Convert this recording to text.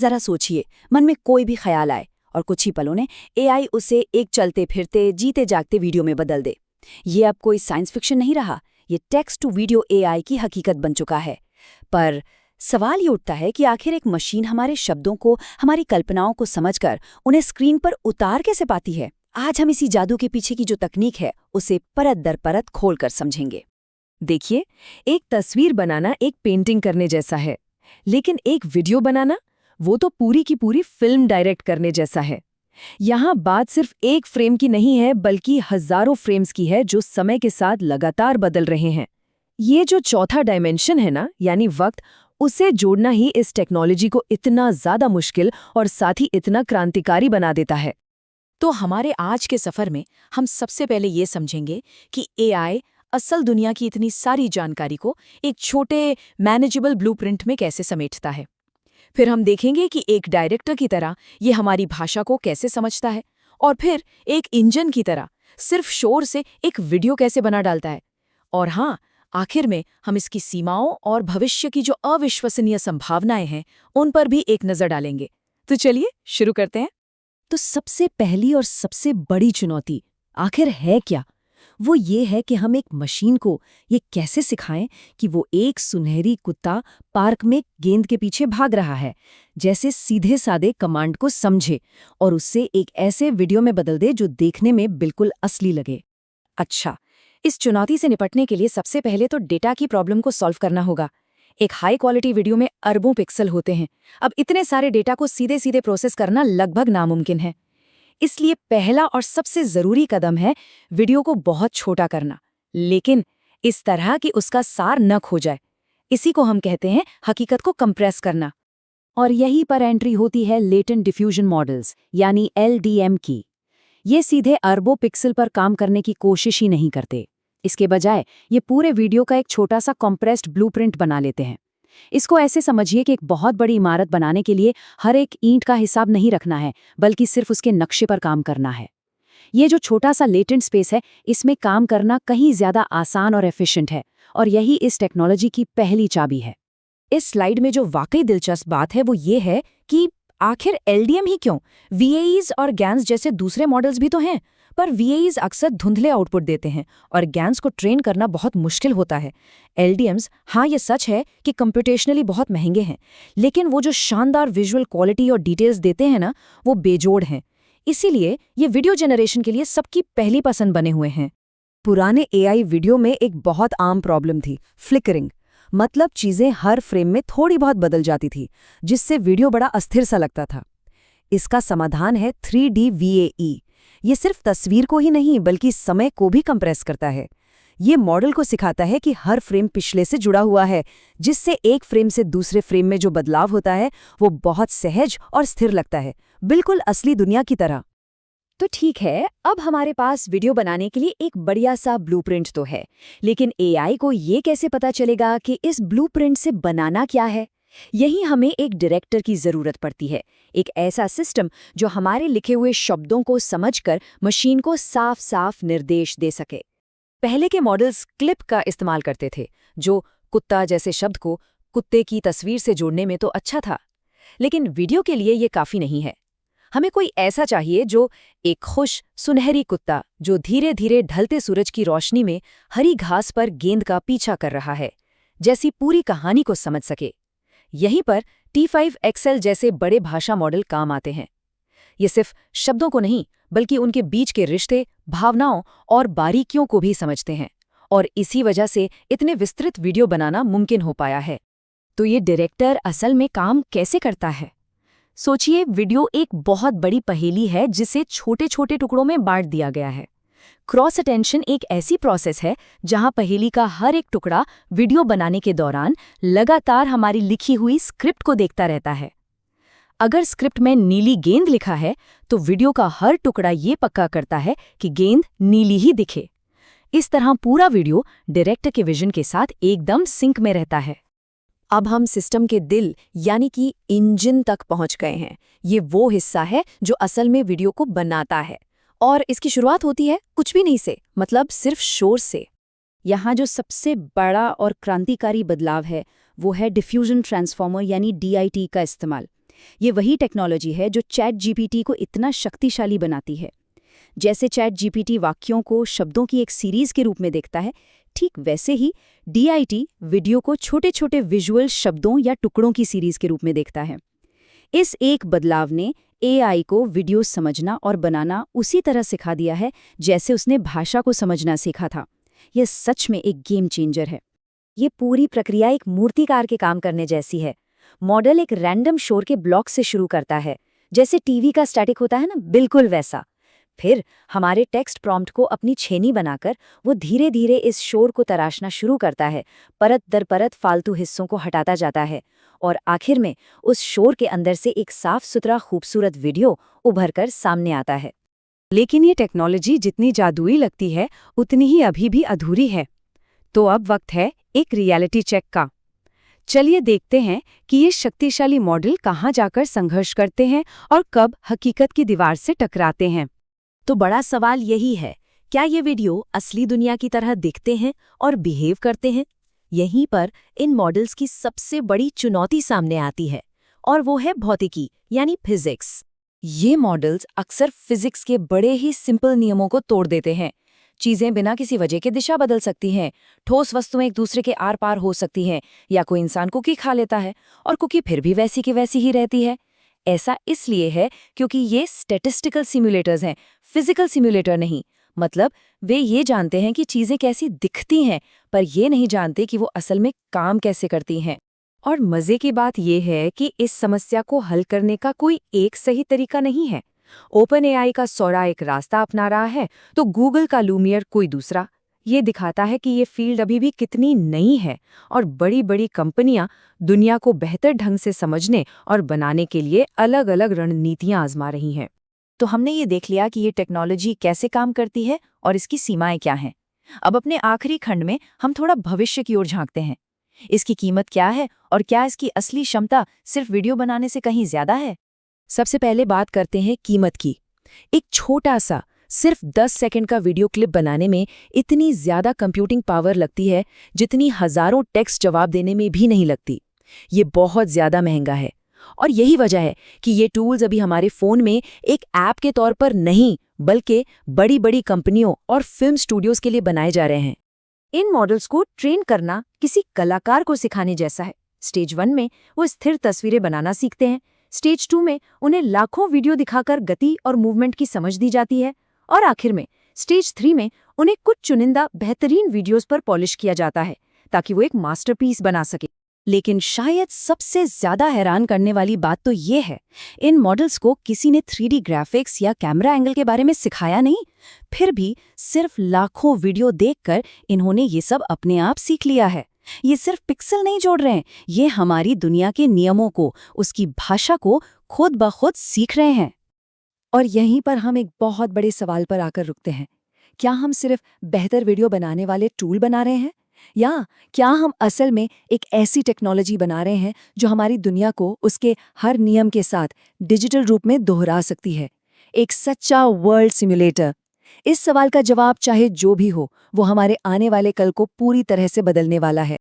जरा सोचिए, मन में कोई भी ख्याल आए और कुछ ही पलों में एआई उसे एक चलते फिरते जीते जागते वीडियो में बदल दे। ये अब कोई साइंस फिक्शन नहीं रहा, ये टेक्स्ट टू वीडियो एआई की हकीकत बन चुका है। पर सवाल ये उठता है कि आखिर एक मशीन हमारे शब्दों को, हमारी कल्पनाओं को समझकर उन्हें स्क्रीन पर उतार कैसे पाती है? आज हम इसी जादू के पीछे की जो तकनीक है उसे परत दर परत खोलकर समझेंगे। देखिए, एक तस्वीर बनाना एक पेंटिंग करने जैसा है, लेकिन एक वीडियो बनाना वो तो पूरी की पूरी फिल्म डायरेक्ट करने जैसा है। यहाँ बात सिर्फ एक फ्रेम की नहीं है, बल्कि हजारों फ्रेम्स की है जो समय के साथ लगातार बदल रहे हैं। ये जो चौथा डायमेंशन है ना, यानी वक्त, उसे जोड़ना ही इस टेक्नोलॉजी को इतना ज्यादा मुश्किल और साथ ही इतना क्रांतिकारी बना देता है। तो हमारे आज के सफर में हम सबसे पहले ये समझेंगे कि एआई असल दुनिया की इतनी सारी जानकारी को एक छोटे मैनेजेबल ब्लूप्रिंट में कैसे समेटता है। फिर हम देखेंगे कि एक डायरेक्टर की तरह ये हमारी भाषा को कैसे समझता है, और फिर एक इंजन की तरह सिर्फ शोर से एक वीडियो कैसे बना डालता है। और हाँ, आखिर में हम इसकी सीमाओं और भविष्य की जो अविश्वसनीय संभावनाएं हैं उन पर भी एक नजर डालेंगे। तो चलिए शुरू करते हैं। तो सबसे पहली और सबसे बड़ी चुनौती आखिर है क्या? वो ये है कि हम एक मशीन को ये कैसे सिखाएं कि वो एक सुनहरी कुत्ता पार्क में गेंद के पीछे भाग रहा है जैसे सीधे सादे कमांड को समझे और उससे एक ऐसे वीडियो में बदल दे जो देखने में बिल्कुल असली लगे। अच्छा, इस चुनौती से निपटने के लिए सबसे पहले तो डेटा की प्रॉब्लम को सॉल्व करना होगा। एक हाई क्वालिटी वीडियो में अरबों पिक्सल होते हैं। अब इतने सारे डेटा को सीधे सीधे प्रोसेस करना लगभग नामुमकिन है। इसलिए पहला और सबसे जरूरी कदम है वीडियो को बहुत छोटा करना, लेकिन इस तरह कि उसका सार न खो जाए। इसी को हम कहते हैं हकीकत को कंप्रेस करना। और यहीं पर एंट्री होती है लेटेंट डिफ्यूजन मॉडल्स यानी LDM की। ये सीधे अरबों पिक्सल पर काम करने की कोशिश ही नहीं करते। इसके बजाय ये पूरे वीडियो का एक छोटा सा कॉम्प्रेस्ड ब्लूप्रिंट बना लेते हैं। इसको ऐसे समझिए कि एक बहुत बड़ी इमारत बनाने के लिए हर एक ईंट का हिसाब नहीं रखना है, बल्कि सिर्फ उसके नक्शे पर काम करना है। ये जो छोटा सा लेटेंट स्पेस है, इसमें काम करना कहीं ज्यादा आसान और एफिशिएंट है, और यही इस टेक्नोलॉजी की पहली चाबी है। इस स्लाइड में जो वाकई दिलचस्प बात है वो ये है कि आखिर LDM ही क्यों? VAEs और GANs जैसे दूसरे मॉडल्स भी तो हैं, पर VAEs अक्सर धुंधले आउटपुट देते हैं और GANs को ट्रेन करना बहुत मुश्किल होता है। LDMs, हाँ ये सच है कि कंप्यूटेशनली बहुत महंगे हैं, लेकिन वो जो शानदार विजुअल क्वालिटी और डिटेल्स देते हैं ना, वो बेजोड़ हैं। इसीलिए ये वीडियो जनरेशन के लिए सबकी पहली पसंद बने हुए हैं। पुराने AI वीडियो में एक बहुत आम प्रॉब्लम थी, फ्लिकरिंग। मतलब चीजें हर फ्रेम में थोड़ी बहुत बदल जाती थी, जिससे वीडियो बड़ा अस्थिर सा लगता था। इसका समाधान है 3D VAE। ये सिर्फ तस्वीर को ही नहीं बल्कि समय को भी कंप्रेस करता है। ये मॉडल को सिखाता है कि हर फ्रेम पिछले से जुड़ा हुआ है, जिससे एक फ्रेम से दूसरे फ्रेम में जो बदलाव होता है वो बहुत सहज और स्थिर लगता है, बिल्कुल असली दुनिया की तरह। तो ठीक है, अब हमारे पास वीडियो बनाने के लिए एक बढ़िया सा ब्लूप्रिंट तो है, लेकिन एआई को ये कैसे पता चलेगा कि इस ब्लूप्रिंट से बनाना क्या है? यहीं हमें एक डायरेक्टर की जरूरत पड़ती है, एक ऐसा सिस्टम जो हमारे लिखे हुए शब्दों को समझकर मशीन को साफ साफ निर्देश दे सके। पहले के मॉडल्स क्लिप का इस्तेमाल करते थे, जो कुत्ता जैसे शब्द को कुत्ते की तस्वीर से जोड़ने में तो अच्छा था, लेकिन वीडियो के लिए ये काफी नहीं है। हमें कोई ऐसा चाहिए जो एक खुश सुनहरी कुत्ता जो धीरे धीरे ढलते सूरज की रोशनी में हरी घास पर गेंद का पीछा कर रहा है जैसी पूरी कहानी को समझ सके। यहीं पर T5 XL जैसे बड़े भाषा मॉडल काम आते हैं। ये सिर्फ शब्दों को नहीं बल्कि उनके बीच के रिश्ते, भावनाओं और बारीकियों को भी समझते हैं, और इसी वजह से इतने विस्तृत वीडियो बनाना मुमकिन हो पाया है। तो ये डायरेक्टर असल में काम कैसे करता है? सोचिए, वीडियो एक बहुत बड़ी पहेली है जिसे छोटे छोटे टुकड़ों में बांट दिया गया है। क्रॉस अटेंशन एक ऐसी प्रोसेस है जहां पहेली का हर एक टुकड़ा वीडियो बनाने के दौरान लगातार हमारी लिखी हुई स्क्रिप्ट को देखता रहता है। अगर स्क्रिप्ट में नीली गेंद लिखा है तो वीडियो का हर टुकड़ा ये पक्का करता है कि गेंद नीली ही दिखे। इस तरह पूरा वीडियो डायरेक्टर के विजन के साथ एकदम सिंक में रहता है। अब हम सिस्टम के दिल यानी कि इंजन तक पहुंच गए हैं। ये वो हिस्सा है जो असल में वीडियो को बनाता है, और इसकी शुरुआत होती है कुछ भी नहीं से, मतलब सिर्फ शोर से। यहाँ जो सबसे बड़ा और क्रांतिकारी बदलाव है वो है डिफ्यूजन ट्रांसफॉर्मर यानी DIT का इस्तेमाल। ये वही टेक्नोलॉजी है जो चैट जीपीटी को इतना शक्तिशाली बनाती है। जैसे चैट जीपीटी वाक्यों को शब्दों की एक सीरीज के रूप में देखता है, ठीक वैसे ही डीआईटी वीडियो को छोटे छोटे विजुअल शब्दों या टुकड़ों की सीरीज के रूप में देखता है। इस एक बदलाव ने एआई को वीडियो समझना और बनाना उसी तरह सिखा दिया है जैसे उसने भाषा को समझना सीखा था। यह सच में एक गेम चेंजर है। ये पूरी प्रक्रिया एक मूर्तिकार के काम करने जैसी है। मॉडल एक रैंडम शोर के ब्लॉक से शुरू करता है, जैसे टीवी का स्टैटिक होता है ना, बिल्कुल वैसा। फिर हमारे टेक्स्ट प्रॉम्प्ट को अपनी छेनी बनाकर वो धीरे धीरे इस शोर को तराशना शुरू करता है, परत दर परत फालतू हिस्सों को हटाता जाता है, और आखिर में उस शोर के अंदर से एक साफ सुथरा खूबसूरत वीडियो उभर कर सामने आता है। लेकिन ये टेक्नोलॉजी जितनी जादुई लगती है, उतनी ही अभी भी अधूरी है। तो अब वक्त है एक रियलिटी चेक का। चलिए देखते हैं कि ये शक्तिशाली मॉडल कहाँ जाकर संघर्ष करते हैं और कब हकीकत की दीवार से टकराते हैं। तो बड़ा सवाल यही है, क्या ये वीडियो असली दुनिया की तरह दिखते हैं और बिहेव करते हैं? यहीं पर इन मॉडल्स की सबसे बड़ी चुनौती सामने आती है, और वो है भौतिकी यानी फिजिक्स। ये मॉडल्स अक्सर फिजिक्स के बड़े ही सिंपल नियमों को तोड़ देते हैं। चीजें बिना किसी वजह के दिशा बदल सकती हैं, ठोस वस्तुएं एक दूसरे के आर पार हो सकती हैं, या कोई इंसान कुकी खा लेता है और कुकी फिर भी वैसी की वैसी ही रहती है। ऐसा इसलिए है क्योंकि ये स्टैटिस्टिकल सिम्युलेटर्स हैं, फिजिकल सिम्युलेटर नहीं। मतलब वे ये जानते हैं कि चीजें कैसी दिखती हैं, पर ये नहीं जानते कि वो असल में काम कैसे करती हैं। और मजे की बात यह है कि इस समस्या को हल करने का कोई एक सही तरीका नहीं है। ओपन एआई का सौरा एक रास्ता अपना रहा है, तो गूगल का लूमियर कोई दूसरा। ये दिखाता है कि ये फील्ड अभी भी कितनी नई है, और बड़ी बड़ी कंपनियां दुनिया को बेहतर ढंग से समझने और बनाने के लिए अलग अलग रणनीतियां आजमा रही हैं। तो हमने ये देख लिया कि ये टेक्नोलॉजी कैसे काम करती है और इसकी सीमाएं क्या हैं। अब अपने आखिरी खंड में हम थोड़ा भविष्य की ओर झांकते हैं। इसकी कीमत क्या है और क्या इसकी असली क्षमता सिर्फ वीडियो बनाने से कहीं ज्यादा है? सबसे पहले बात करते हैं कीमत की। एक छोटा सा सिर्फ 10 सेकंड का वीडियो क्लिप बनाने में इतनी ज्यादा कंप्यूटिंग पावर लगती है जितनी हजारों टेक्स्ट जवाब देने में भी नहीं लगती। ये बहुत ज्यादा महंगा है, और यही वजह है कि ये टूल्स अभी हमारे फोन में एक ऐप के तौर पर नहीं, बल्कि बड़ी बड़ी कंपनियों और फिल्म स्टूडियोज के लिए बनाए जा रहे हैं। इन मॉडल्स को ट्रेन करना किसी कलाकार को सिखाने जैसा है। स्टेज 1 में वो स्थिर तस्वीरें बनाना सीखते हैं, स्टेज 2 में उन्हें लाखों वीडियो दिखाकर गति और मूवमेंट की समझ दी जाती है, और आखिर में स्टेज 3 में उन्हें कुछ चुनिंदा बेहतरीन वीडियोस पर पॉलिश किया जाता है ताकि वो एक मास्टरपीस बना सके। लेकिन शायद सबसे ज्यादा हैरान करने वाली बात तो ये है, इन मॉडल्स को किसी ने 3D ग्राफिक्स या कैमरा एंगल के बारे में सिखाया नहीं। फिर भी सिर्फ लाखों वीडियो देखकर इन्होंने ये सब अपने आप सीख लिया है। ये सिर्फ पिक्सल नहीं जोड़ रहे हैं, ये हमारी दुनिया के नियमों को, उसकी भाषा को खुद ब खुद सीख रहे हैं। और यहीं पर हम एक बहुत बड़े सवाल पर आकर रुकते हैं। क्या हम सिर्फ बेहतर वीडियो बनाने वाले टूल बना रहे हैं, या क्या हम असल में एक ऐसी टेक्नोलॉजी बना रहे हैं जो हमारी दुनिया को उसके हर नियम के साथ डिजिटल रूप में दोहरा सकती है, एक सच्चा वर्ल्ड सिम्युलेटर? इस सवाल का जवाब चाहे जो भी हो, वो हमारे आने वाले कल को पूरी तरह से बदलने वाला है।